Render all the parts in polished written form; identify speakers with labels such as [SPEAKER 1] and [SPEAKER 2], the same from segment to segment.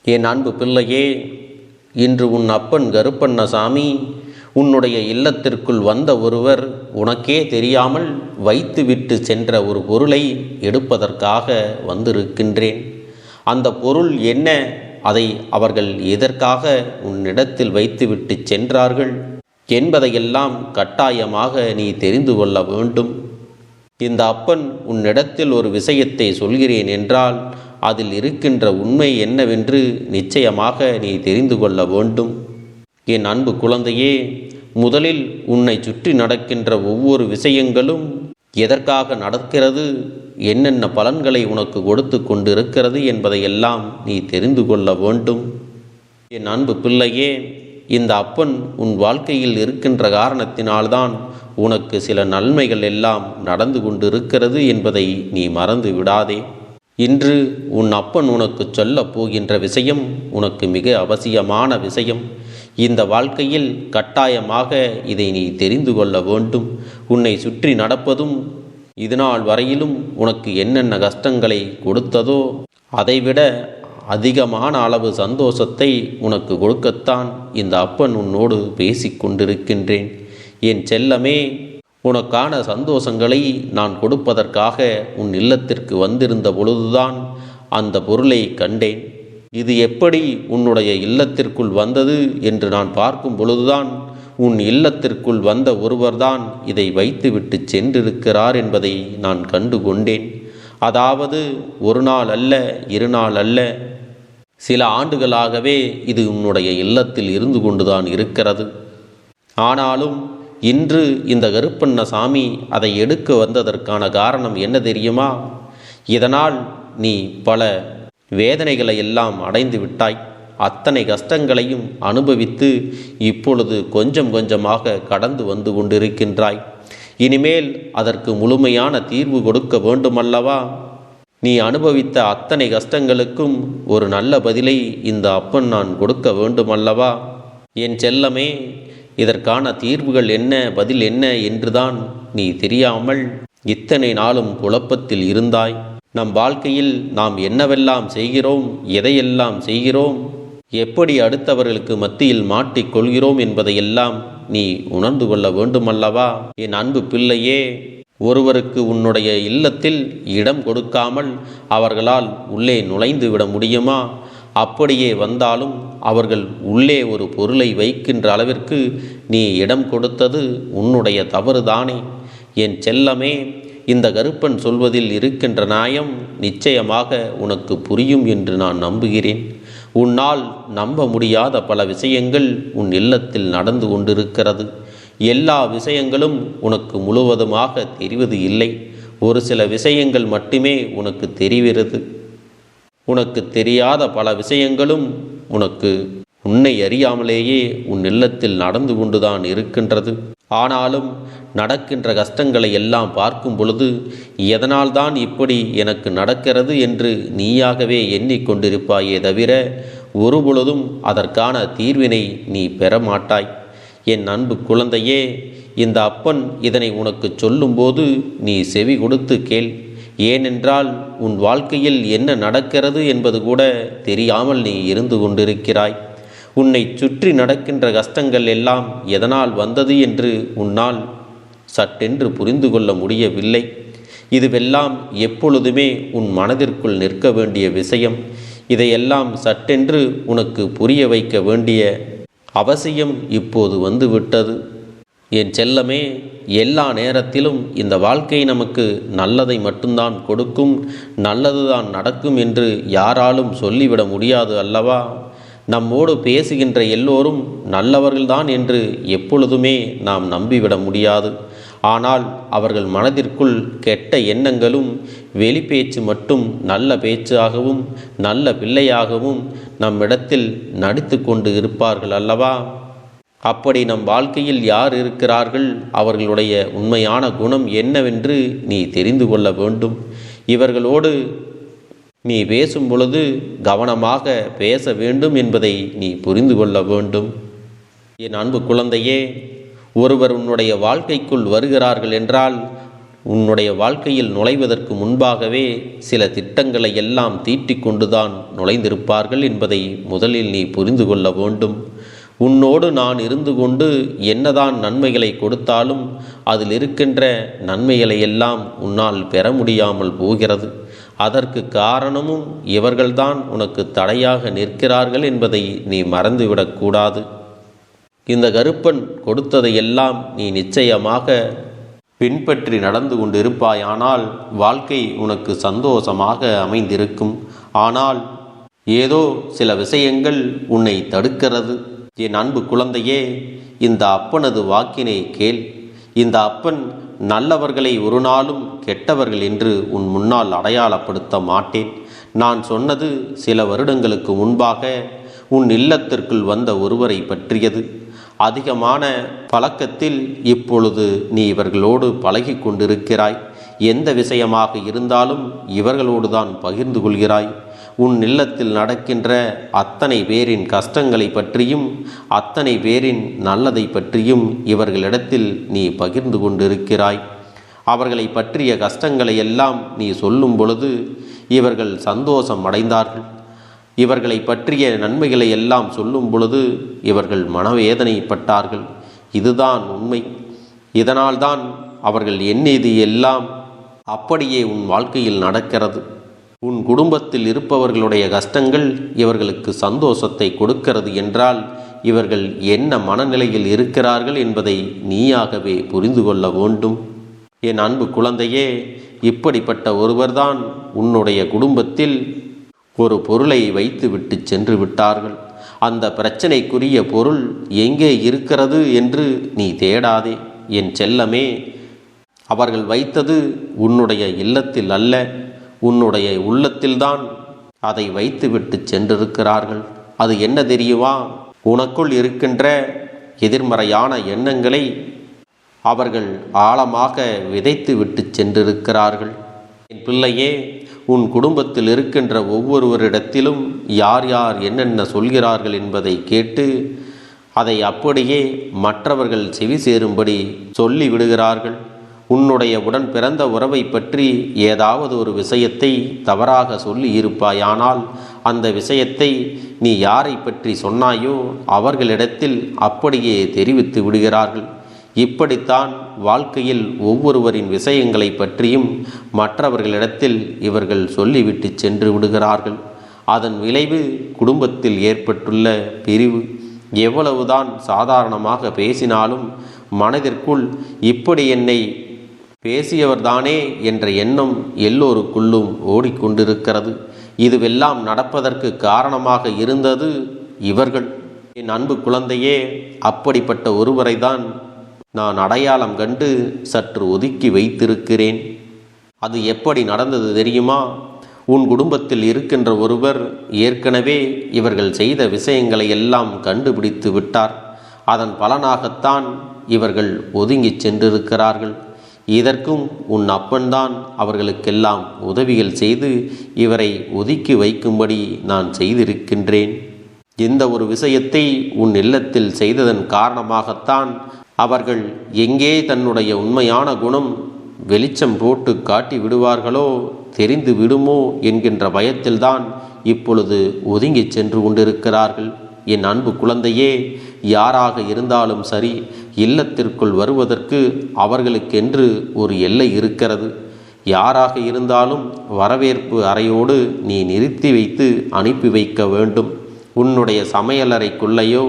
[SPEAKER 1] என் அன்பு பிள்ளையே, இன்று உன் அப்பன் கருப்பண்ணசாமி உன்னுடைய இல்லத்திற்குள் வந்த ஒருவர் உனக்கே தெரியாமல் வைத்துவிட்டு சென்ற ஒரு பொருளை எடுப்பதற்காக வந்திருக்கின்றேன். அந்த பொருள் என்ன, அதை அவர்கள் எதற்காக உன்னிடத்தில் வைத்துவிட்டு சென்றார்கள் என்பதையெல்லாம் கட்டாயமாக நீ தெரிந்து கொள்ள வேண்டும். இந்த அப்பன் உன்னிடத்தில் ஒரு விஷயத்தை சொல்கிறேன் என்றால் அதில் இருக்கின்ற உண்மை என்னவென்று நிச்சயமாக நீ தெரிந்து கொள்ள வேண்டும். என் அன்பு குழந்தையே, முதலில் உன்னை சுற்றி நடக்கின்ற ஒவ்வொரு விஷயங்களும் எதற்காக நடக்கிறது, என்னென்ன பலன்களை உனக்கு கொடுத்து கொண்டிருக்கிறது என்பதையெல்லாம் நீ தெரிந்து கொள்ள வேண்டும். என் அன்பு பிள்ளையே, இந்த அப்பன் உன் வாழ்க்கையில் இருக்கின்ற காரணத்தினால்தான் உனக்கு சில நன்மைகள் எல்லாம் நடந்து கொண்டிருக்கிறது என்பதை நீ மறந்து விடாதே. இன்று உன் அப்பன் உனக்கு சொல்லப் போகின்ற விஷயம் உனக்கு மிக அவசியமான விஷயம். இந்த வாழ்க்கையில் கட்டாயமாக இதை நீ தெரிந்து கொள்ள வேண்டும். உன்னை சுற்றி நடப்பதும் இதுநாள் வரையிலும் உனக்கு என்னென்ன கஷ்டங்களை கொடுத்ததோ அதைவிட அதிகமான அளவு சந்தோஷத்தை உனக்கு கொடுக்கத்தான் இந்த அப்பன் உன்னோடு பேசிக்கொண்டிருக்கின்றேன். என் செல்லமே, உனக்கான சந்தோஷங்களை நான் கொடுப்பதற்காக உன் இல்லத்திற்கு வந்திருந்த பொழுதுதான் அந்த பொருளை கண்டேன். இது எப்படி உன்னுடைய இல்லத்திற்குள் வந்தது என்று நான் பார்க்கும் பொழுதுதான் உன் இல்லத்திற்குள் வந்த ஒருவர்தான் இதை வைத்துவிட்டு சென்றிருக்கிறார் என்பதை நான் கண்டு கொண்டேன். அதாவது ஒரு நாள் அல்ல, 2 நாள் அல்ல, சில ஆண்டுகளாகவே இது உன்னுடைய இல்லத்தில் இருந்து கொண்டுதான் இருக்கிறது. ஆனாலும் இன்று இந்த கருப்பண்ணசாமி அதை எடுக்க வந்ததற்கான காரணம் என்ன தெரியுமா? இதனால் நீ பல வேதனைகளை எல்லாம் அடைந்து விட்டாய். அத்தனை கஷ்டங்களையும் அனுபவித்து இப்பொழுது கொஞ்சம் கொஞ்சமாக கடந்து வந்து கொண்டிருக்கின்றாய். இனிமேல் அதற்கு முழுமையான தீர்வு கொடுக்க வேண்டுமல்லவா? நீ அனுபவித்த அத்தனை கஷ்டங்களுக்கும் ஒரு நல்ல பதிலை இந்த அப்பன் நான் கொடுக்க வேண்டுமல்லவா? என் செல்லமே, இதற்கான தீர்வுகள் என்ன, பதில் என்ன என்றுதான் நீ தெரியாமல் இத்தனை நாளும் குழப்பத்தில் இருந்தாய். நம் வாழ்க்கையில் நாம் என்னவெல்லாம் செய்கிறோம், எதையெல்லாம் செய்கிறோம், எப்படி அடுத்தவர்களுக்கு மத்தியில் மாட்டிக்கொள்கிறோம் என்பதையெல்லாம் நீ உணர்ந்து கொள்ள வேண்டுமல்லவா? என் அன்பு பிள்ளையே, ஒருவருக்கு உன்னுடைய இல்லத்தில் இடம் கொடுக்காமல் அவர்களால் உள்ளே நுழைந்து விட முடியுமா? அப்படியே வந்தாலும் அவர்கள் உள்ளே ஒரு பொருளை வைக்கின்ற அளவிற்கு நீ இடம் கொடுத்தது உன்னுடைய தவறுதானே? என் செல்லமே, இந்த கருப்பன் சொல்வதில் இருக்கின்ற நியாயம் நிச்சயமாக உனக்கு புரியும் என்று நான் நம்புகிறேன். உன்னால் நம்ப முடியாத பல விஷயங்கள் உன் இல்லத்தில் நடந்து கொண்டிருக்கிறது. எல்லா விஷயங்களும் உனக்கு முழுவதுமாக தெரிவது இல்லை. ஒரு சில விஷயங்கள் மட்டுமே உனக்கு தெரிகிறது. உனக்கு தெரியாத பல விஷயங்களும் உனக்கு உன்னை அறியாமலேயே உன் இல்லத்தில் நடந்து கொண்டுதான் இருக்கின்றது. ஆனாலும் நடக்கின்ற கஷ்டங்களை எல்லாம் பார்க்கும் பொழுது எதனால்தான் இப்படி எனக்கு நடக்கிறது என்று நீயாகவே எண்ணிக்கொண்டிருப்பாயே தவிர ஒருபொழுதும் அதற்கான தீர்வினை நீ பெற மாட்டாய். என் அன்பு குழந்தையே, இந்த அப்பன் இதனை உனக்கு சொல்லும்போது நீ செவி கொடுத்து கேள். ஏனென்றால் உன் வாழ்க்கையில் என்ன நடக்கிறது என்பது கூட தெரியாமல் நீ இருந்து கொண்டிருக்கிறாய். உன்னை சுற்றி நடக்கின்ற கஷ்டங்கள் எல்லாம் எதனால் வந்தது என்று உன்னால் சட்டென்று புரிந்து கொள்ள முடியவில்லை. இதுவெல்லாம் எப்பொழுதுமே உன் மனதிற்குள் நிற்க வேண்டிய விஷயம். இதையெல்லாம் சட்டென்று உனக்கு புரிய வைக்க வேண்டிய அவசியம் இப்போது வந்துவிட்டது. என் செல்லமே, எல்லா நேரத்திலும் இந்த வாழ்க்கை நமக்கு நல்லதை மட்டும்தான் கொடுக்கும், நல்லதுதான் நடக்கும் என்று யாராலும் சொல்லிவிட முடியாது அல்லவா? நம்மோடு பேசுகின்ற எல்லோரும் நல்லவர்கள்தான் என்று எப்பொழுதுமே நாம் நம்பிவிட முடியாது. ஆனால் அவர்கள் மனதிற்குள் கெட்ட எண்ணங்களும் வெளிப்பேச்சு மட்டும் நல்ல பேச்சாகவும் நல்ல பிள்ளையாகவும் நம்மிடத்தில் நடித்து கொண்டு இருப்பார்கள் அல்லவா? அப்படி நம் வாழ்க்கையில் யார் இருக்கிறார்கள், அவர்களுடைய உண்மையான குணம் என்னவென்று நீ தெரிந்து கொள்ள வேண்டும். இவர்களோடு நீ பேசும் பொழுது கவனமாக பேச வேண்டும் என்பதை நீ புரிந்து கொள்ள வேண்டும். என் அன்பு குழந்தையே, ஒருவர் உன்னுடைய வாழ்க்கைக்குள் வருகிறார்கள் என்றால் உன்னுடைய வாழ்க்கையில் நுழைவதற்கு முன்பாகவே சில திட்டங்களை எல்லாம் தீட்டிக் கொண்டுதான் நுழைந்திருப்பார்கள் என்பதை முதலில் நீ புரிந்து கொள்ள வேண்டும். உன்னோடு நான் இருந்து கொண்டு என்னதான் நன்மைகளை கொடுத்தாலும் அதில் இருக்கின்ற நன்மைகளை எல்லாம் உன்னால் பெற முடியாமல் போகிறது. அதற்கு காரணமும் இவர்கள்தான் உனக்கு தடையாக நிற்கிறார்கள் என்பதை நீ மறந்துவிடக்கூடாது. இந்த கருப்பன் கொடுத்ததையெல்லாம் நீ நிச்சயமாக பின்பற்றி நடந்து கொண்டிருப்பாயானால் வாழ்க்கை உனக்கு சந்தோஷமாக அமைந்திருக்கும். ஆனால் ஏதோ சில விஷயங்கள் உன்னை தடுக்கிறது. என் அன்பு குழந்தையே, இந்த அப்பனது வாக்கினை கேள். இந்த அப்பன் நல்லவர்களை ஒரு நாளும் கெட்டவர்கள் என்று உன் முன்னால் அடையாளப்படுத்த மாட்டேன். நான் சொன்னது சில வருடங்களுக்கு முன்பாக உன் இல்லத்திற்குள் வந்த ஒருவரை பற்றியது. அதிகமான பழக்கத்தில் இப்பொழுது நீ இவர்களோடு பழகி கொண்டிருக்கிறாய். எந்த விஷயமாக இருந்தாலும் இவர்களோடு தான் பகிர்ந்து கொள்கிறாய். உன் இல்லத்தில் நடக்கின்ற அத்தனை பேரின் கஷ்டங்களை பற்றியும் அத்தனை பேரின் நல்லதை பற்றியும் இவர்களிடத்தில் நீ பகிர்ந்து கொண்டிருக்கிறாய். அவர்களை பற்றிய கஷ்டங்களை எல்லாம் நீ சொல்லும் பொழுது இவர்கள் சந்தோஷம் அடைந்தார்கள். இவர்களை பற்றிய நன்மைகளை எல்லாம் சொல்லும் பொழுது இவர்கள் மனவேதனைப்பட்டார்கள். இதுதான் உண்மை. இதனால்தான் அவர்கள் எண்ணியது எல்லாம் அப்படியே உன் வாழ்க்கையில் நடக்கிறது. உன் குடும்பத்தில் இருப்பவர்களுடைய கஷ்டங்கள் இவர்களுக்கு சந்தோஷத்தை கொடுக்கிறது என்றால் இவர்கள் என்ன மனநிலையில் இருக்கிறார்கள் என்பதை நீயாகவே புரிந்து கொள்ள வேண்டும். என் அன்பு குழந்தையே, இப்படிப்பட்ட ஒருவர்தான் உன்னுடைய குடும்பத்தில் ஒரு பொருளை வைத்து விட்டு சென்று விட்டார்கள். அந்த பிரச்சனைக்குரிய பொருள் எங்கே இருக்கிறது என்று நீ தேடாதே என் செல்லமே. அவர்கள் வைத்தது உன்னுடைய இல்லத்தில் அல்ல, உன்னுடைய உள்ளத்தில்தான் அதை வைத்துவிட்டு சென்றிருக்கிறார்கள். அது என்ன தெரியுமா? உனக்குள் இருக்கின்ற எதிர்மறையான எண்ணங்களை அவர்கள் ஆழமாக விதைத்து விட்டு சென்றிருக்கிறார்கள். என் பிள்ளையே, உன் குடும்பத்தில் இருக்கின்ற ஒவ்வொருவரிடத்திலும் யார் யார் என்னென்ன சொல்கிறார்கள் என்பதை கேட்டு அதை அப்படியே மற்றவர்கள் செவி சேரும்படி சொல்லி விடுகிறார்கள். உன்னுடைய உடன் பிறந்த உறவை பற்றி ஏதாவது ஒரு விஷயத்தை தவறாக சொல்லி இருப்பாயானால் அந்த விஷயத்தை நீ யாரை பற்றி சொன்னாயோ அவர்களிடத்தில் அப்படியே தெரிவித்து விடுகிறார்கள். இப்படித்தான் வாழ்க்கையில் ஒவ்வொருவரின் விஷயங்களை பற்றியும் மற்றவர்களிடத்தில் இவர்கள் சொல்லிவிட்டு சென்று விடுகிறார்கள். அதன் விளைவு குடும்பத்தில் ஏற்பட்டுள்ள பிரிவு. எவ்வளவுதான் சாதாரணமாக பேசினாலும் மனதிற்குள் இப்படி என்னை பேசியவர்தானே என்ற எண்ணம் எல்லோருக்குள்ளும் ஓடிக்கொண்டிருக்கிறது. இதுவெல்லாம் நடப்பதற்கு காரணமாக இருந்தது இவர்கள். என் அன்பு குழந்தையே, அப்படிப்பட்ட ஒருவரை தான் நான் அடையாளம் கண்டு சற்று ஒதுக்கி வைத்திருக்கிறேன். அது எப்படி நடந்தது தெரியுமா? உன் குடும்பத்தில் இருக்கின்ற ஒருவர் ஏற்கனவே இவர்கள் செய்த விஷயங்களை எல்லாம் கண்டுபிடித்து விட்டார். அதன் பலனாகத்தான் இவர்கள் ஒதுங்கி சென்றிருக்கிறார்கள். இதற்கும் உன் அப்பன்தான் அவர்களுக்கெல்லாம் உதவிகள் செய்து இவரை ஒதுக்கி வைக்கும்படி நான் செய்திருக்கின்றேன். இந்த ஒரு விஷயத்தை உன் இல்லத்தில் செய்ததன் காரணமாகத்தான் அவர்கள் எங்கே தன்னுடைய உண்மையான குணம் வெளிச்சம் போட்டு காட்டி விடுவார்களோ, தெரிந்து விடுமோ என்கின்ற பயத்தில்தான் இப்பொழுது ஒதுங்கி சென்று கொண்டிருக்கிறார்கள். என் அன்பு குழந்தையே, யாராக இருந்தாலும் சரி, இல்லத்திற்குள் வருவதற்கு அவர்களுக்கென்று ஒரு எல்லை இருக்கிறது. யாராக இருந்தாலும் வரவேற்பு அறையோடு நீ நிறுத்தி வைத்து அனுப்பி வைக்க வேண்டும். உன்னுடைய சமையலறைக்குள்ளேயோ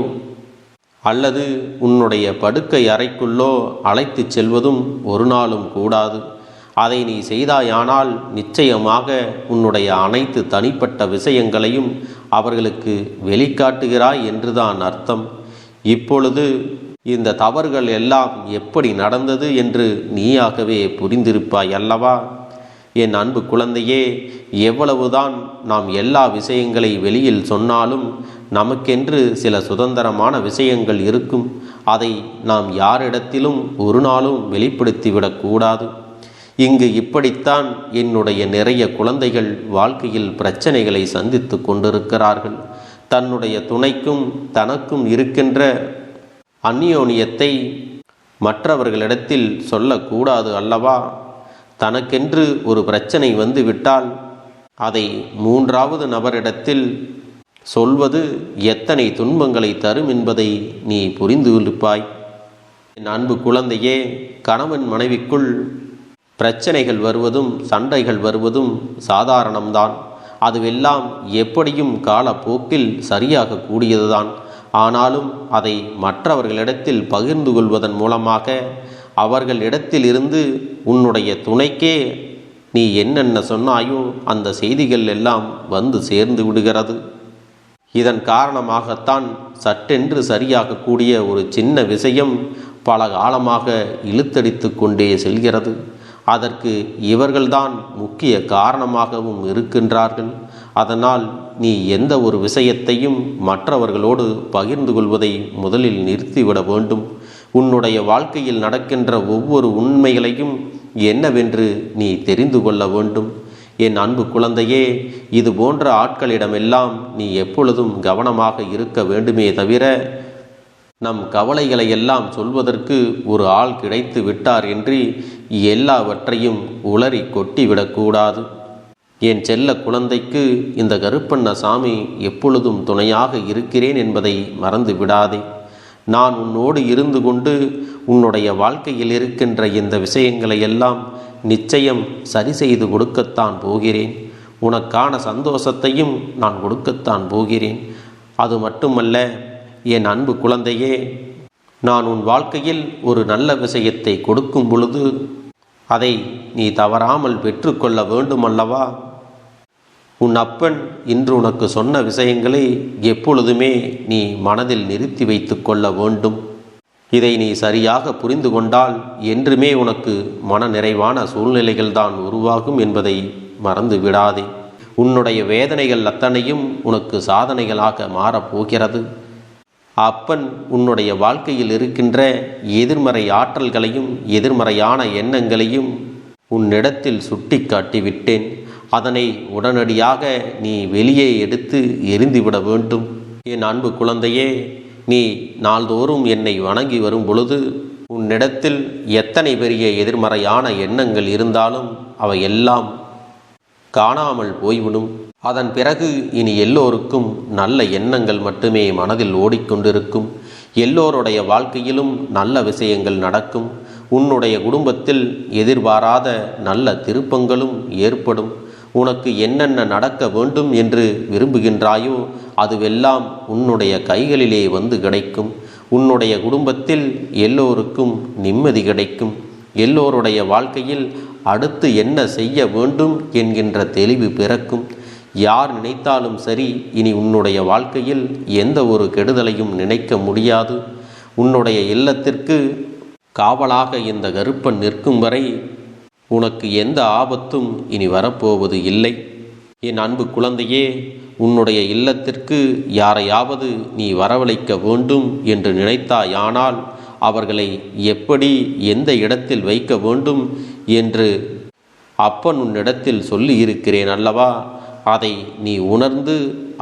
[SPEAKER 1] அல்லது உன்னுடைய படுக்கை அறைக்குள்ளோ அழைத்து செல்வதும் ஒரு நாளும் கூடாது. அதை நீ செய்தாயானால் நிச்சயமாக உன்னுடைய அனைத்து தனிப்பட்ட விஷயங்களையும் அவர்களுக்கு வெளிக்காட்டுகிறாய் என்றுதான் அர்த்தம். இப்பொழுது இந்த தவறுகள் எல்லாம் எப்படி நடந்தது என்று நீயாகவே புரிந்திருப்பாய் அல்லவா? என் அன்பு குழந்தையே, எவ்வளவுதான் நாம் எல்லா விஷயங்களை வெளியில் சொன்னாலும் நமக்கென்று சில சுதந்திரமான விஷயங்கள் இருக்கும். அதை நாம் யாரிடத்திலும் ஒரு நாளும் வெளிப்படுத்திவிடக்கூடாது. இங்கு இப்படித்தான் என்னுடைய நிறைய குழந்தைகள் வாழ்க்கையில் பிரச்சனைகளை சந்தித்து கொண்டிருக்கிறார்கள். தன்னுடைய துணைக்கும் தனக்கும் இருக்கின்ற அந்யோன்யத்தை மற்றவர்களிடத்தில் சொல்லக்கூடாது அல்லவா? தனக்கென்று ஒரு பிரச்சனை வந்து விட்டால் அதை மூன்றாவது நபரிடத்தில் சொல்வது எத்தனை துன்பங்களை தரும் என்பதை நீ புரிந்து கொள்ளுப்பாய். என் அன்பு குழந்தையே, கணவன் மனைவிக்குள் பிரச்சனைகள் வருவதும் சண்டைகள் வருவதும் சாதாரணம்தான். அதுவெல்லாம் எப்படியும் காலப்போக்கில் சரியாக கூடியதுதான். ஆனாலும் அதை மற்றவர்களிடத்தில் பகிர்ந்து கொள்வதன் மூலமாக அவர்களிடத்திலிருந்து உன்னுடைய துணைக்கே நீ என்னென்ன சொன்னாயோ அந்த செய்திகள் எல்லாம் வந்து சேர்ந்து விடுகிறது. இதன் காரணமாகத்தான் சட்டென்று சரியாக கூடிய ஒரு சின்ன விஷயம் பல காலமாக இழுத்தடித்து கொண்டே செல்கிறது. அதற்கு இவர்கள்தான் முக்கிய காரணமாகவும் இருக்கின்றார்கள். அதனால் நீ எந்த ஒரு விஷயத்தையும் மற்றவர்களோடு பகிர்ந்து கொள்வதை முதலில் நிறுத்திவிட வேண்டும். உன்னுடைய வாழ்க்கையில் நடக்கின்ற ஒவ்வொரு உண்மைகளையும் என்னவென்று நீ தெரிந்து கொள்ள வேண்டும். என் அன்பு குழந்தையே, இது போன்ற ஆட்களிடமெல்லாம் நீ எப்பொழுதும் கவனமாக இருக்க வேண்டுமே தவிர, நம் கவலைகளை எல்லாம் சொல்வதற்கு ஒரு ஆள் கிடைத்து விட்டார் என்று எல்லாவற்றையும் உளறி கொட்டிவிடக்கூடாது. என் செல்ல குழந்தைக்கு இந்த கருப்பண்ணசாமி எப்பொழுதும் துணையாக இருக்கிறேன் என்பதை மறந்து விடாதே. நான் உன்னோடு இருந்து கொண்டு உன்னுடைய வாழ்க்கையில் இருக்கின்ற இந்த விஷயங்களை எல்லாம் நிச்சயம் சரி செய்து கொடுக்கத்தான் போகிறேன். உனக்கான சந்தோஷத்தையும் நான் கொடுக்கத்தான் போகிறேன். அது மட்டுமல்ல என் அன்பு குழந்தையே, நான் உன் வாழ்க்கையில் ஒரு நல்ல விஷயத்தை கொடுக்கும் பொழுது அதை நீ தவறாமல் பெற்றுக்கொள்ள வேண்டுமல்லவா? உன் அப்பன் இன்று உனக்கு சொன்ன விஷயங்களை எப்பொழுதுமே நீ மனதில் நிறுத்தி வைத்து கொள்ள வேண்டும். இதை நீ சரியாக புரிந்து கொண்டால் என்றுமே உனக்கு மன நிறைவான சூழ்நிலைகள் தான் உருவாகும் என்பதை மறந்து விடாதே. உன்னுடைய வேதனைகள் அத்தனையும் உனக்கு சாதனைகளாக மாறப்போகிறது. அப்பன் உன்னுடைய வாழ்க்கையில் இருக்கின்ற எதிர்மறை ஆற்றல்களையும் எதிர்மறையான எண்ணங்களையும் உன்னிடத்தில் சுட்டி காட்டிவிட்டேன். அதனை உடனடியாக நீ வெளியே எடுத்து எரிந்துவிட வேண்டும். என் அன்பு குழந்தையே, நீ நாள்தோறும் என்னை வணங்கி வரும் பொழுது உன்னிடத்தில் எத்தனை பெரிய எதிர்மறையான எண்ணங்கள் இருந்தாலும் அவை எல்லாம் காணாமல் போய்விடும். அதன் பிறகு இனி எல்லோருக்கும் நல்ல எண்ணங்கள் மட்டுமே மனதில் ஓடிக்கொண்டிருக்கும். எல்லோருடைய வாழ்க்கையிலும் நல்ல விஷயங்கள் நடக்கும். உன்னுடைய குடும்பத்தில் எதிர்பாராத நல்ல திருப்பங்களும் ஏற்படும். உனக்கு என்னென்ன நடக்க வேண்டும் என்று விரும்புகின்றாயோ அதுவெல்லாம் உன்னுடைய கைகளிலே வந்து கிடைக்கும். உன்னுடைய குடும்பத்தில் எல்லோருக்கும் நிம்மதி கிடைக்கும். எல்லோருடைய வாழ்க்கையில் அடுத்து என்ன செய்ய வேண்டும் என்கின்ற தெளிவு பிறக்கும். யார் நினைத்தாலும் சரி, இனி உன்னுடைய வாழ்க்கையில் எந்த ஒரு கெடுதலையும் நினைக்க முடியாது. உன்னுடைய இல்லத்திற்கு காவலாக இந்த கருப்பன் நிற்கும் வரை உனக்கு எந்த ஆபத்தும் இனி வரப்போவது இல்லை. என் அன்பு குழந்தையே, உன்னுடைய இல்லத்திற்கு யாரையாவது நீ வரவழைக்க வேண்டும் என்று நினைத்தாயானால் அவர்களை எப்படி எந்த இடத்தில் வைக்க வேண்டும் என்று அப்பன் உன்னிடத்தில் சொல்லி இருக்கிறேன் அல்லவா? அதை நீ உணர்ந்து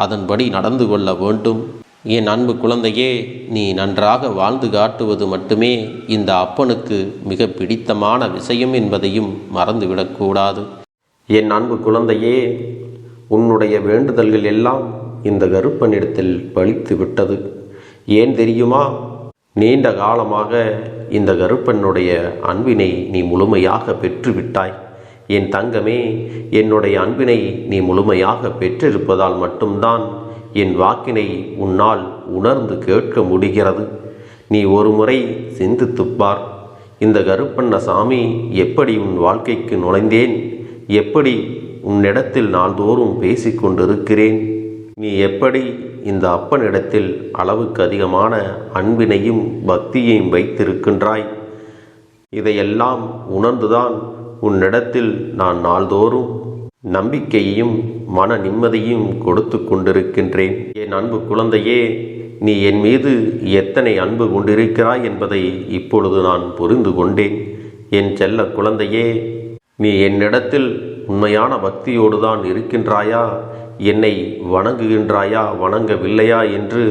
[SPEAKER 1] அதன்படி நடந்து கொள்ள வேண்டும். என் அன்பு குழந்தையே, நீ நன்றாக வாழ்ந்து காட்டுவது மட்டுமே இந்த அப்பனுக்கு மிக பிடித்தமான விஷயம் என்பதையும் மறந்துவிடக்கூடாது. என் அன்பு குழந்தையே, உன்னுடைய வேண்டுதல்கள் எல்லாம் இந்த கருப்பனிடத்தில் பலித்து விட்டது. ஏன் தெரியுமா? நீண்ட காலமாக இந்த கருப்பனுடைய அன்பினை நீ முழுமையாக பெற்றுவிட்டாய். என் தங்கமே, என்னுடைய அன்பினை நீ முழுமையாக பெற்றிருப்பதால் மட்டும்தான் என் வாக்கினை உன்னால் உணர்ந்து கேட்க முடிகிறது. நீ ஒரு முறை சிந்தித்துப்பார். இந்த கருப்பண்ணசாமி எப்படி உன் வாழ்க்கைக்கு நுழைந்தேன், எப்படி உன்னிடத்தில் நாள்தோறும் பேசிக்கொண்டிருக்கிறேன், நீ எப்படி இந்த அப்பனிடத்தில் அளவுக்கு அதிகமான அன்பினையும் பக்தியையும் வைத்திருக்கின்றாய். இதையெல்லாம் உணர்ந்துதான் உன்னிடத்தில் நான் நாள்தோறும் நம்பிக்கையையும் மன நிம்மதியும் கொடுத்து கொண்டிருக்கின்றேன். என் அன்பு குழந்தையே, நீ என் மீது எத்தனை அன்பு கொண்டிருக்கிறாய் என்பதை இப்பொழுது நான் புரிந்து கொண்டேன். என் செல்ல குழந்தையே, நீ என்னிடத்தில் உண்மையான பக்தியோடு தான் இருக்கின்றாயா, என்னை வணங்குகின்றாயா வணங்கவில்லையா என்று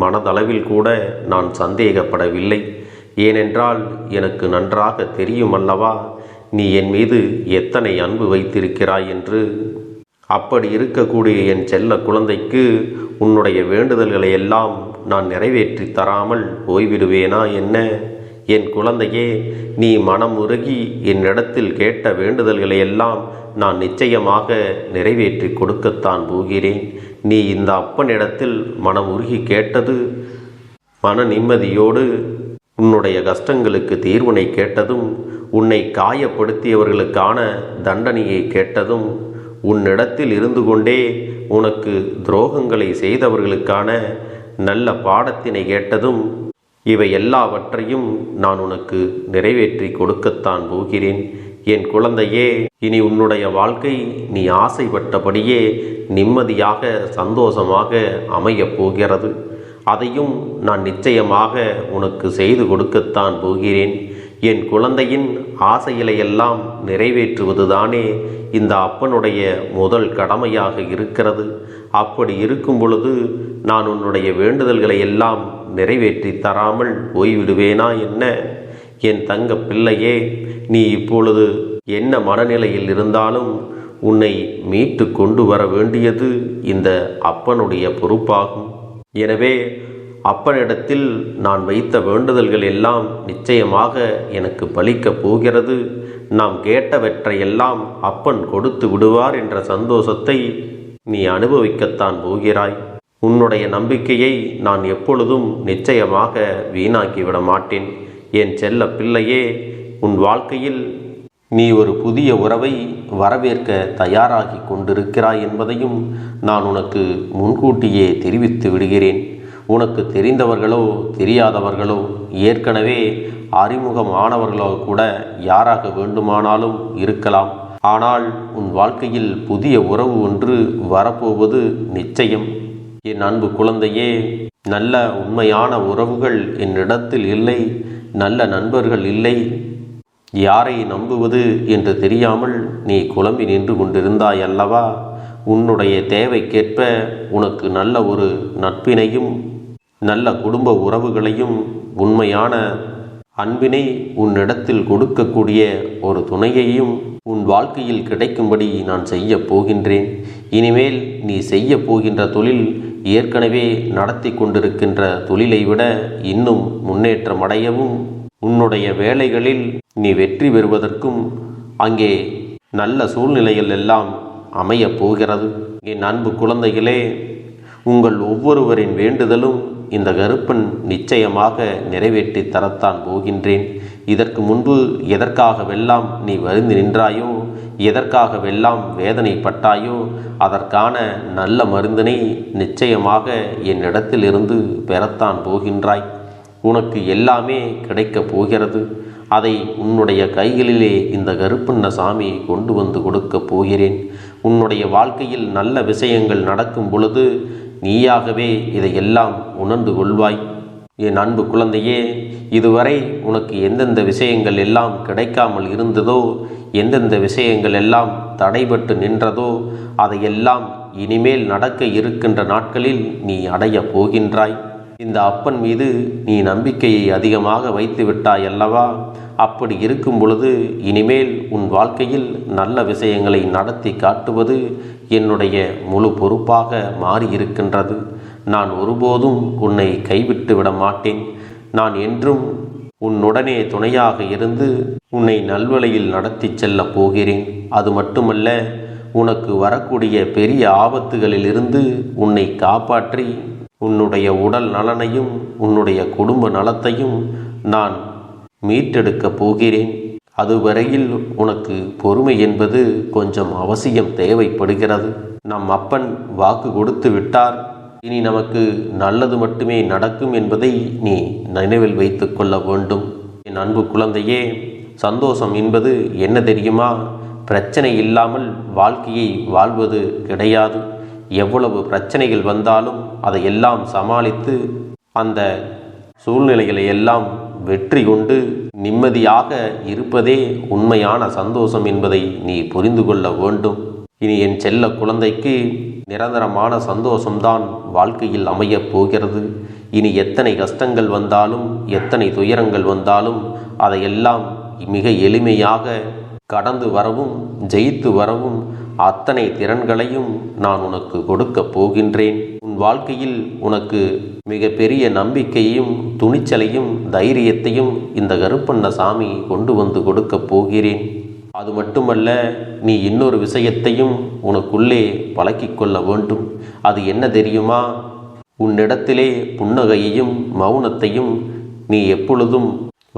[SPEAKER 1] மனதளவில் கூட நான் சந்தேகப்படவில்லை. ஏனென்றால் எனக்கு நன்றாக தெரியும் அல்லவா, நீ என் மீது எத்தனை அன்பு வைத்திருக்கிறாய் என்று. அப்படி இருக்கக்கூடிய என் செல்ல குழந்தைக்கு உன்னுடைய வேண்டுதல்களை எல்லாம் நான் நிறைவேற்றி தராமல் போய்விடுவேனா என்ன? என் குழந்தையே, நீ மனம் உருகி என்னிடத்தில் கேட்ட வேண்டுதல்களை எல்லாம் நான் நிச்சயமாக நிறைவேற்றி கொடுக்கத்தான் போகிறேன். நீ இந்த அப்பனிடத்தில் மனம் உருகி கேட்டது மன நிம்மதியோடு உன்னுடைய கஷ்டங்களுக்கு தீர்வினை கேட்டதும், உன்னை காயப்படுத்தியவர்களுக்கான தண்டனையை கேட்டதும், உன்னிடத்தில் இருந்து கொண்டே உனக்கு துரோகங்களை செய்தவர்களுக்கான நல்ல பாடத்தினை கேட்டதும், இவை எல்லாவற்றையும் நான் உனக்கு நிறைவேற்றி கொடுக்கத்தான் போகிறேன். என் குழந்தையே, இனி உன்னுடைய வாழ்க்கை நீ ஆசைப்பட்டபடியே நிம்மதியாக சந்தோஷமாக அமையப் போகிறது. அதையும் நான் நிச்சயமாக உனக்கு செய்து கொடுக்கத்தான் போகிறேன். என் குழந்தையின் ஆசைகளையெல்லாம் நிறைவேற்றுவதுதானே இந்த அப்பனுடைய முதல் கடமையாக இருக்கிறது. அப்படி இருக்கும் பொழுது நான் உன்னுடைய வேண்டுதல்களை எல்லாம் நிறைவேற்றி தராமல் போய்விடுவேனா என்ன? என் தங்க பிள்ளையே, நீ இப்பொழுது என்ன மனநிலையில் இருந்தாலும் உன்னை மீட்டு கொண்டு வர வேண்டியது இந்த அப்பனுடைய பொறுப்பாகும். எனவே அப்பனிடத்தில் நான் வைத்த வேண்டுதல்கள் எல்லாம் நிச்சயமாக எனக்கு பலிக்கப் போகிறது. நாம் கேட்டவற்றையெல்லாம் அப்பன் கொடுத்து விடுவார் என்ற சந்தோஷத்தை நீ அனுபவிக்கத்தான் போகிறாய். உன்னுடைய நம்பிக்கையை நான் எப்பொழுதும் நிச்சயமாக வீணாக்கிவிட மாட்டேன். என் செல்ல பிள்ளையே, உன் வாழ்க்கையில் நீ ஒரு புதிய உறவை வரவேற்க தயாராகி கொண்டிருக்கிறாய் என்பதையும் நான் உனக்கு முன்கூட்டியே தெரிவித்து விடுகிறேன். உனக்கு தெரிந்தவர்களோ தெரியாதவர்களோ, ஏற்கனவே அறிமுகமானவர்களோ கூட யாராக வேண்டுமானாலும் இருக்கலாம். ஆனால் உன் வாழ்க்கையில் புதிய உறவு ஒன்று வரப்போவது நிச்சயம். என் அன்பு குழந்தையே, நல்ல உண்மையான உறவுகள் என்னிடத்தில் இல்லை, நல்ல நண்பர்கள் இல்லை. யாரை நம்புவது என்று தெரியாமல் நீ குழம்பி நின்று கொண்டிருந்தாய் அல்லவா? உன்னுடைய தேவைக்கேற்ப உனக்கு நல்ல ஒரு நட்பினையும் நல்ல குடும்ப உறவுகளையும் உண்மையான அன்பினை உன்னிடத்தில் கொடுக்கக்கூடிய ஒரு துணையையும் உன் வாழ்க்கையில் கிடைக்கும்படி நான் செய்ய போகின்றேன். இனிமேல் நீ செய்ய போகின்ற தொழில் ஏற்கனவே நடத்தி கொண்டிருக்கின்ற தொழிலை விட இன்னும் முன்னேற்றம் அடையவும், உன்னுடைய வேலைகளில் நீ வெற்றி பெறுவதற்கும் அங்கே நல்ல சூழ்நிலைகள் எல்லாம் அமையப் போகிறது. என் அன்பு குழந்தைகளே, உங்கள் ஒவ்வொருவரின் வேண்டுதலும் இந்த கருப்பன் நிச்சயமாக நிறைவேற்றி தரத்தான் போகின்றேன். இதற்கு முன்பு எதற்காகவெல்லாம் நீ வருந்தி நின்றாயோ, எதற்காகவெல்லாம் வேதனைப்பட்டாயோ, அதற்கான நல்ல மருந்தினை நிச்சயமாக என்னிடத்திலிருந்து பெறத்தான் போகின்றாய். உனக்கு எல்லாமே கிடைக்கப் போகிறது. அதை உன்னுடைய கைகளிலே இந்த கருப்பண்ணசாமி கொண்டு வந்து கொடுக்கப் போகிறேன். உன்னுடைய வாழ்க்கையில் நல்ல விஷயங்கள் நடக்கும் பொழுது நீயாகவே இதையெல்லாம் உணர்ந்து கொள்வாய். என் அன்பு குழந்தையே, இதுவரை உனக்கு எந்தெந்த விஷயங்கள் எல்லாம் கிடைக்காமல் இருந்ததோ, எந்தெந்த விஷயங்கள் எல்லாம் தடைபட்டு நின்றதோ, அதையெல்லாம் இனிமேல் நடக்க இருக்கின்ற நாட்களில் நீ அடைய போகின்றாய். இந்த அப்பன் மீது நீ நம்பிக்கையை அதிகமாக வைத்து விட்டாய் அல்லவா? அப்படி இருக்கும் பொழுது இனிமேல் உன் வாழ்க்கையில் நல்ல விஷயங்களை நடத்தி காட்டுவது என்னுடைய முழு பொறுப்பாக மாறியிருக்கின்றது. நான் ஒருபோதும் உன்னை கைவிட்டு விட மாட்டேன். நான் என்றும் உன்னுடனே துணையாக இருந்து உன்னை நல்வழியில் நடத்தி செல்ல போகிறேன். அது மட்டுமல்ல, உனக்கு வரக்கூடிய பெரிய ஆபத்துகளிலிருந்து உன்னை காப்பாற்றி உன்னுடைய உடல் நலனையும் உன்னுடைய குடும்ப நலத்தையும் நான் மீட்டெடுக்கப் போகிறேன். அதுவரையில் உனக்கு பொறுமை என்பது கொஞ்சம் அவசியம் தேவைப்படுகிறது. நம் அப்பன் வாக்கு கொடுத்து விட்டார். இனி நமக்கு நல்லது மட்டுமே நடக்கும் என்பதை நீ நினைவில் வைத்து கொள்ள வேண்டும். என் அன்பு குழந்தையே, சந்தோஷம் என்பது என்ன தெரியுமா? பிரச்சனை இல்லாமல் வாழ்க்கையை வாழ்வது கிடையாது. எவ்வளவு பிரச்சனைகள் வந்தாலும் அதையெல்லாம் சமாளித்து அந்த சூழ்நிலைகளை எல்லாம் வெற்றி கொண்டு நிம்மதியாக இருப்பதே உண்மையான சந்தோஷம் என்பதை நீ புரிந்து கொள்ள வேண்டும். இனி என் செல்ல குழந்தைக்கு நிரந்தரமான சந்தோஷம்தான் வாழ்க்கையில் அமையப் போகிறது. இனி எத்தனை கஷ்டங்கள் வந்தாலும், எத்தனை துயரங்கள் வந்தாலும் அதையெல்லாம் மிக எளிமையாக கடந்து வரவும் ஜெயித்து வரவும் அத்தனை திறன்களையும் நான் உனக்கு கொடுக்கப் போகின்றேன். உன் வாழ்க்கையில் உனக்கு மிக பெரிய நம்பிக்கையையும் துணிச்சலையும் தைரியத்தையும் இந்த கருப்பண்ணசாமி கொண்டு வந்து கொடுக்கப் போகிறேன். அது மட்டுமல்ல, நீ இன்னொரு விஷயத்தையும் உனக்குள்ளே பழக்கிக் கொள்ள வேண்டும். அது என்ன தெரியுமா? உன்னிடத்திலே புன்னகையையும் மௌனத்தையும் நீ எப்பொழுதும்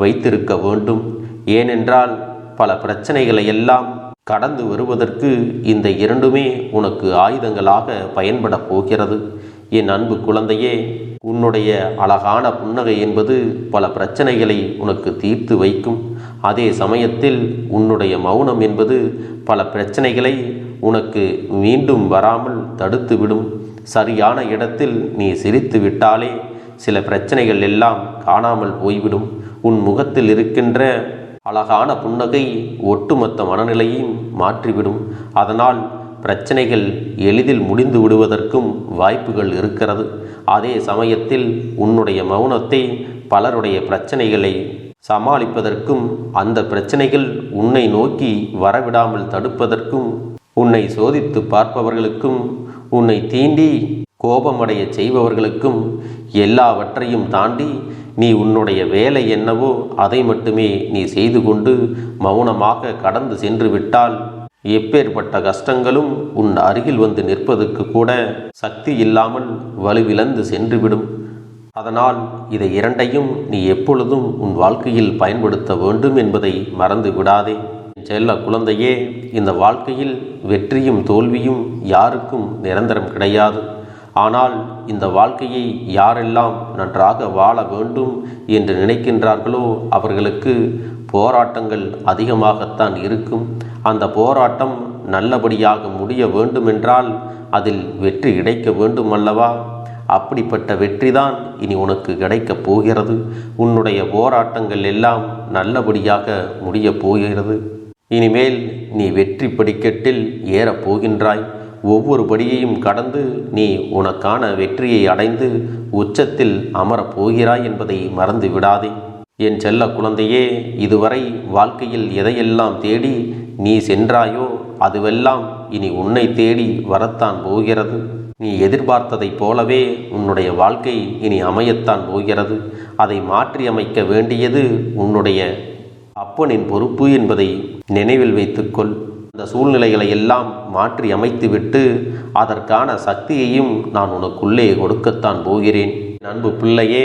[SPEAKER 1] வைத்திருக்க வேண்டும். ஏனென்றால் பல பிரச்சனைகளை எல்லாம் கடந்து வருவதற்கு இந்த இரண்டுமே உனக்கு ஆயுதங்களாக பயன்பட போகிறது. என் அன்பு குழந்தையே, உன்னுடைய அழகான புன்னகை என்பது பல பிரச்சனைகளை உனக்கு தீர்த்து வைக்கும். அதே சமயத்தில் உன்னுடைய மௌனம் என்பது பல பிரச்சனைகளை உனக்கு மீண்டும் வராமல் தடுத்துவிடும். சரியான இடத்தில் நீ சிரித்து விட்டாலே சில பிரச்சனைகள் எல்லாம் காணாமல் போய்விடும். உன் முகத்தில் இருக்கின்ற அழகான புன்னகை ஒட்டுமொத்த மனநிலையும் மாற்றிவிடும். அதனால் பிரச்சனைகள் எளிதில் முடிந்து விடுவதற்கும் வாய்ப்புகள் இருக்கிறது. அதே சமயத்தில் உன்னுடைய மௌனத்தை பலருடைய பிரச்சனைகளை சமாளிப்பதற்கும் அந்த பிரச்சனைகள் உன்னை நோக்கி வரவிடாமல் தடுப்பதற்கும் உன்னை சோதித்து பார்ப்பவர்களுக்கும் உன்னை தீண்டி கோபமடைய செய்பவர்களுக்கும் எல்லாவற்றையும் தாண்டி நீ உன்னுடைய வேலை என்னவோ அதை மட்டுமே நீ செய்து கொண்டு மௌனமாக கடந்து சென்று விட்டால் எப்பேற்பட்ட கஷ்டங்களும் உன் அருகில் வந்து நிற்பதற்கு கூட சக்தி இல்லாமல் வலுவிழந்து சென்றுவிடும். அதனால் இதை இரண்டையும் நீ எப்பொழுதும் உன் வாழ்க்கையில் பயன்படுத்த வேண்டும் என்பதை மறந்து விடாதே. செல்ல குழந்தையே, இந்த வாழ்க்கையில் வெற்றியும் தோல்வியும் யாருக்கும் நிரந்தரம் கிடையாது. ஆனால் இந்த வாழ்க்கையை யாரெல்லாம் நன்றாக வாழ வேண்டும் என்று நினைக்கின்றார்களோ அவர்களுக்கு போராட்டங்கள் அதிகமாகத்தான் இருக்கும். அந்த போராட்டம் நல்லபடியாக முடிய வேண்டுமென்றால் அதில் வெற்றி கிடைக்க வேண்டும் அல்லவா? அப்படிப்பட்ட வெற்றிதான் இனி உனக்கு கிடைக்கப் போகிறது. உன்னுடைய போராட்டங்கள் எல்லாம் நல்லபடியாக முடியப் போகிறது. இனிமேல் நீ வெற்றி படிக்கட்டில் ஏறப் போகின்றாய். ஒவ்வொரு படியையும் கடந்து நீ உனக்கான வெற்றியை அடைந்து உச்சத்தில் அமரப் போகிறாய் என்பதை மறந்து விடாதே. என் செல்ல குழந்தையே, இதுவரை வாழ்க்கையில் எதையெல்லாம் தேடி நீ சென்றாயோ அதுவெல்லாம் இனி உன்னை தேடி வரத்தான் போகிறது. நீ எதிர்பார்த்ததைப் போலவே உன்னுடைய வாழ்க்கை இனி அமையத்தான் போகிறது. அதை மாற்றி அமைக்க வேண்டியது உன்னுடைய அப்பனின் பொறுப்பு என்பதை நினைவில் வைத்துக்கொள். அந்த சூழ்நிலைகளை எல்லாம் மாற்றி அமைத்துவிட்டு அதற்கான சக்தியையும் நான் உனக்குள்ளே கொடுக்கத்தான் போகிறேன். அன்பு பிள்ளையே,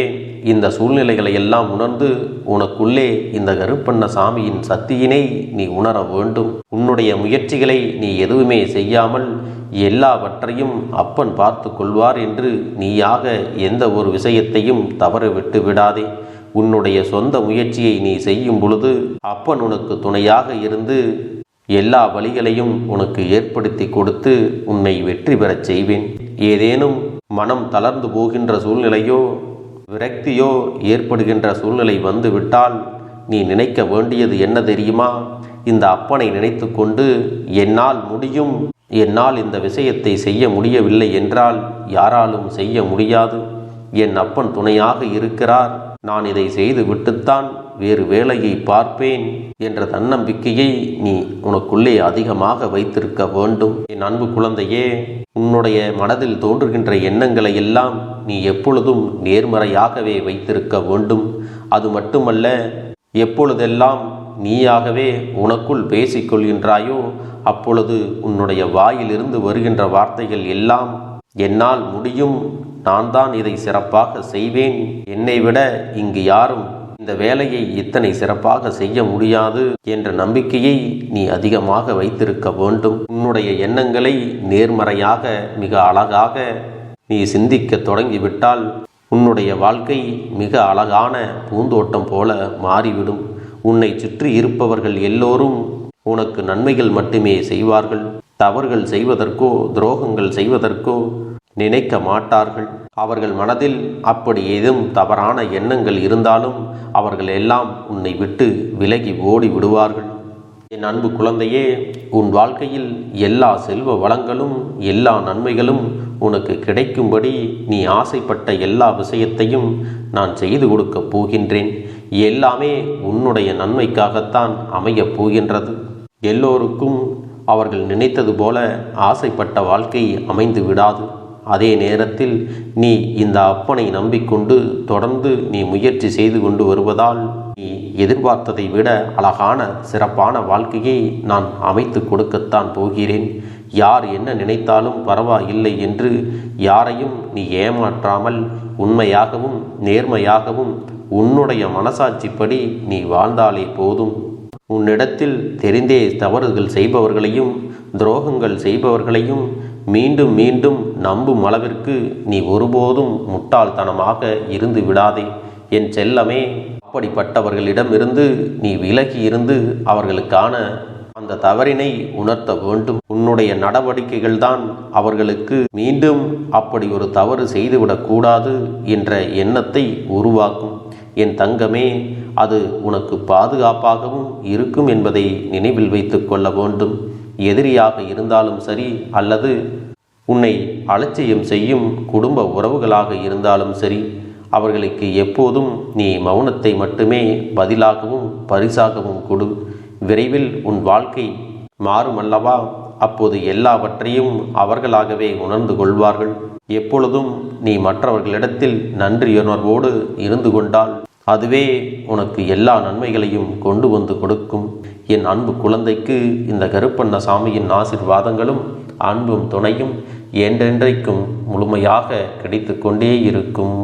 [SPEAKER 1] இந்த சூழ்நிலைகளை எல்லாம் உணர்ந்து உனக்குள்ளே இந்த கருப்பண்ணசாமியின் சக்தியினை நீ உணர வேண்டும். உன்னுடைய முயற்சிகளை நீ எதுவுமே செய்யாமல் எல்லாவற்றையும் அப்பன் பார்த்து கொள்வார் என்று நீயாக எந்த ஒரு விஷயத்தையும் தவற விட்டு விடாதே. உன்னுடைய சொந்த முயற்சியை நீ செய்யும் பொழுது அப்பன் உனக்கு துணையாக இருந்து எல்லா வழிகளையும் உனக்கு ஏற்படுத்தி கொடுத்து உன்னை வெற்றி பெறச் செய்வேன். ஏதேனும் மனம் தளர்ந்து போகின்ற சூழ்நிலையோ விரக்தியோ ஏற்படுகின்ற சூழ்நிலை வந்துவிட்டால் நீ நினைக்க வேண்டியது என்ன தெரியுமா? இந்த அப்பனை நினைத்து கொண்டு என்னால் முடியும், என்னால் இந்த விஷயத்தை செய்ய முடியவில்லை என்றால் யாராலும் செய்ய முடியாது, என் அப்பன் துணையாக இருக்கிறார், நான் இதை செய்து விட்டுத்தான் வேறு வேலையை பார்ப்பேன் என்ற தன்னம்பிக்கையை நீ உனக்குள்ளே அதிகமாக வைத்திருக்க வேண்டும். என் அன்பு குழந்தையே, உன்னுடைய மனதில் தோன்றுகின்ற எண்ணங்களை எல்லாம் நீ எப்பொழுதும் நேர்மறையாகவே வைத்திருக்க வேண்டும். அது மட்டுமல்ல, எப்பொழுதெல்லாம் நீயாகவே உனக்குள் பேசிக்கொள்கின்றாயோ அப்பொழுது உன்னுடைய வாயிலிருந்து வருகின்ற வார்த்தைகள் எல்லாம் என்னால் முடியும், நான் தான் இதை சிறப்பாக செய்வேன், என்னை விட இங்கு யாரும் இந்த வேலையை இத்தனை சிறப்பாக செய்ய முடியாது என்ற நம்பிக்கையை நீ அதிகமாக வைத்திருக்க வேண்டும். உன்னுடைய எண்ணங்களை நேர்மறையாக மிக அழகாக நீ சிந்திக்க தொடங்கிவிட்டால் உன்னுடைய வாழ்க்கை மிக அழகான பூந்தோட்டம் போல மாறிவிடும். உன்னை சுற்றி இருப்பவர்கள் எல்லோரும் உனக்கு நன்மைகள் மட்டுமே செய்வார்கள். தவறுகள் செய்வதற்கோ துரோகங்கள் செய்வதற்கோ நினைக்க மாட்டார்கள். அவர்கள் மனதில் அப்படி ஏதும் தவறான எண்ணங்கள் இருந்தாலும் அவர்கள் எல்லாம் உன்னை விட்டு விலகி ஓடி விடுவார்கள். என் அன்பு குழந்தையே, உன் வாழ்க்கையில் எல்லா செல்வ வளங்களும் எல்லா நன்மைகளும் உனக்கு கிடைக்கும்படி நீ ஆசைப்பட்ட எல்லா விஷயத்தையும் நான் செய்து கொடுக்கப் போகின்றேன். எல்லாமே உன்னுடைய நன்மைக்காகத்தான் அமையப் போகின்றது. எல்லோருக்கும் அவர்கள் நினைத்தது போல ஆசைப்பட்ட வாழ்க்கை அமைந்து விடாது. அதே நேரத்தில் நீ இந்த அப்பனை நம்பிக்கொண்டு தொடர்ந்து நீ முயற்சி செய்து கொண்டு வருவதால் நீ எதிர்பார்த்ததை விட அழகான சிறப்பான வாழ்க்கையை நான் அமைத்து கொடுக்கத்தான் போகிறேன். யார் என்ன நினைத்தாலும் பரவாயில்லை என்று யாரையும் நீ ஏமாற்றாமல் உண்மையாகவும் நேர்மையாகவும் உன்னுடைய மனசாட்சிப்படி நீ வாழ்ந்தாலே போதும். உன்னிடத்தில் தெரிந்தே தவறுகள் செய்பவர்களையும் துரோகங்கள் செய்பவர்களையும் மீண்டும் மீண்டும் நம்பும் அளவிற்கு நீ ஒருபோதும் முட்டாள்தனமாக இருந்து விடாதே என் செல்லமே. அப்படிப்பட்டவர்களிடமிருந்து நீ விலகி இருந்து அவர்களுக்கான அந்த தவறினை உணர்த்த வேண்டும். உன்னுடைய நடவடிக்கைகள்தான் அவர்களுக்கு மீண்டும் அப்படி ஒரு தவறு செய்துவிடக்கூடாது என்ற எண்ணத்தை உருவாக்கும். என் தங்கமே, அது உனக்கு பாதுகாப்பாகவும் இருக்கும் என்பதை நினைவில் வைத்து கொள்ள வேண்டும். எதிரியாக இருந்தாலும் சரி அல்லது உன்னை அலட்சியம் செய்யும் குடும்ப உறவுகளாக இருந்தாலும் சரி, அவர்களுக்கு எப்போதும் நீ மௌனத்தை மட்டுமே பதிலாகவும் பரிசாகவும் கொடு. விரைவில் உன் வாழ்க்கை மாறுமல்லவா? அப்போது எல்லாவற்றையும் அவர்களாகவே உணர்ந்து கொள்வார்கள். எப்பொழுதும் நீ மற்றவர்களிடத்தில் நன்றியுணர்வோடு இருந்து கொண்டால் அதுவே உனக்கு எல்லா நன்மைகளையும் கொண்டு வந்து கொடுக்கும். என் அன்பு குழந்தைக்கு இந்த கருப்பண்ணசாமியின் ஆசீர்வாதங்களும் அன்பும் துணையும் என்றென்றைக்கும் முழுமையாக கிடைத்து கொண்டே இருக்கும்.